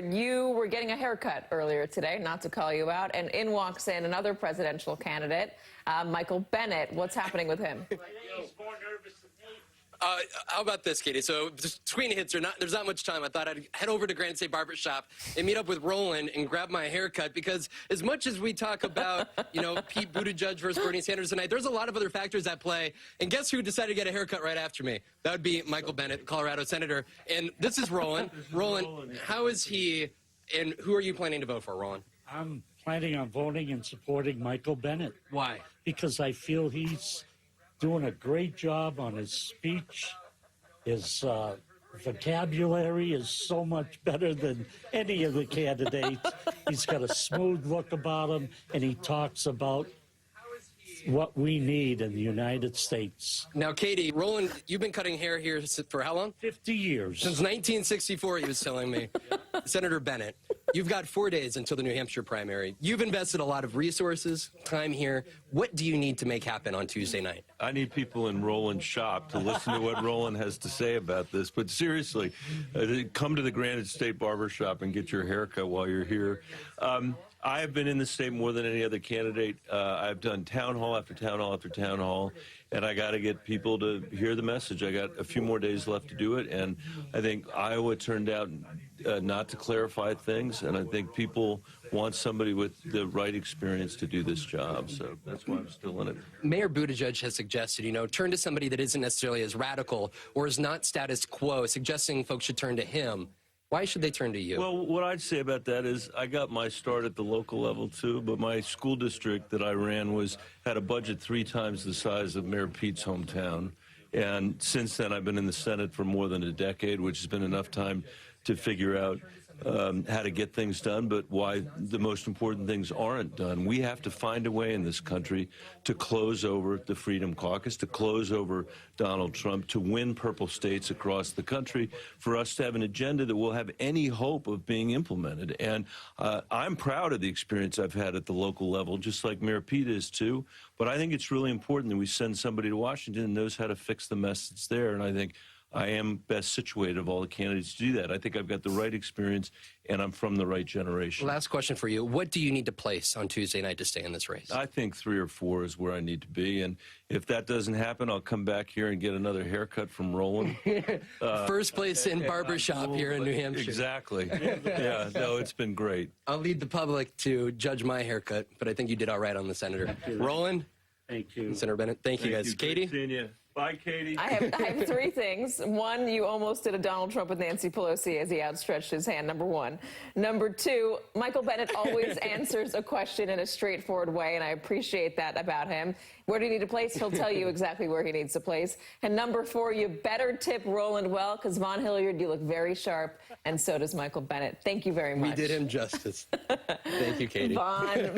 Richard, you were getting a haircut earlier today, not to call you out, and in walks in another presidential candidate, Michael Bennet. What's happening with him? How about this, Katie? So between hits, there's not much time. I thought I'd head over to Granite State Barber Shop and meet up with Roland and grab my haircut, because as much as we talk about, Pete Buttigieg versus Bernie Sanders tonight, there's a lot of other factors at play. And guess who decided to get a haircut right after me? That would be Michael Bennet, Colorado Senator. And this is Roland. Roland, how is he, and who are you planning to vote for, Roland? I'm planning on voting and supporting Michael Bennet. Why? Because I feel he's doing a great job on his speech. His vocabulary is so much better than any of the candidates. He's got a smooth look about him, and he talks about what we need in the United States. Now, Katie, Roland, you've been cutting hair here for how long? 50 years. Since 1964, he was telling me. Senator Bennet, you've got 4 days until the New Hampshire primary. You've invested a lot of resources, time here. What do you need to make happen on Tuesday night? I need people in Roland's shop to listen to what Roland has to say about this. But seriously, come to the Granite State Barber Shop and get your haircut while you're here. I have been in the state more than any other candidate. I've done town hall after town hall after town hall, and I got to get people to hear the message. I got a few more days left to do it, and I think Iowa turned out not to clarify things, and I think people want somebody with the right experience to do this job, so that's why I'm still in it. Mayor Buttigieg has suggested, turn to somebody that isn't necessarily as radical or is not status quo, suggesting folks should turn to him. Why should they turn to you? Well, what I'd say about that is I got my start at the local level, too, but my school district that I ran had a budget 3 times the size of Mayor Pete's hometown. And since then, I've been in the Senate for more than a decade, which has been enough time to figure out how to get things done, but why the most important things aren't done. We have to find a way in this country to close over the Freedom Caucus, to close over Donald Trump, to win purple states across the country, for us to have an agenda that will have any hope of being implemented. And I'm proud of the experience I've had at the local level, just like Mayor Pete is too, but I think it's really important that we send somebody to Washington and knows how to fix the mess that's there, and I think I am best situated of all the candidates to do that. I think I've got the right experience, and I'm from the right generation. Last question for you. What do you need to place on Tuesday night to stay in this race? I think 3 or 4 is where I need to be, and if that doesn't happen, I'll come back here and get another haircut from Roland. First place in barbershop here in New Hampshire. Exactly. Yeah, no, it's been great. I'll lead the public to judge my haircut, but I think you did all right on the Senator. Roland? Thank you. Senator Bennet, thank you guys. Katie? Great seeing you. Bye, Katie. I have 3 things. 1, you almost did a Donald Trump with Nancy Pelosi as he outstretched his hand, number 1. Number 2, Michael Bennet always answers a question in a straightforward way, and I appreciate that about him. Where do you need to place? He'll tell you exactly where he needs to place. And number 4, you better tip Roland well, because Von Hilliard, you look very sharp, and so does Michael Bennet. Thank you very much. We did him justice. Thank you, Katie. Von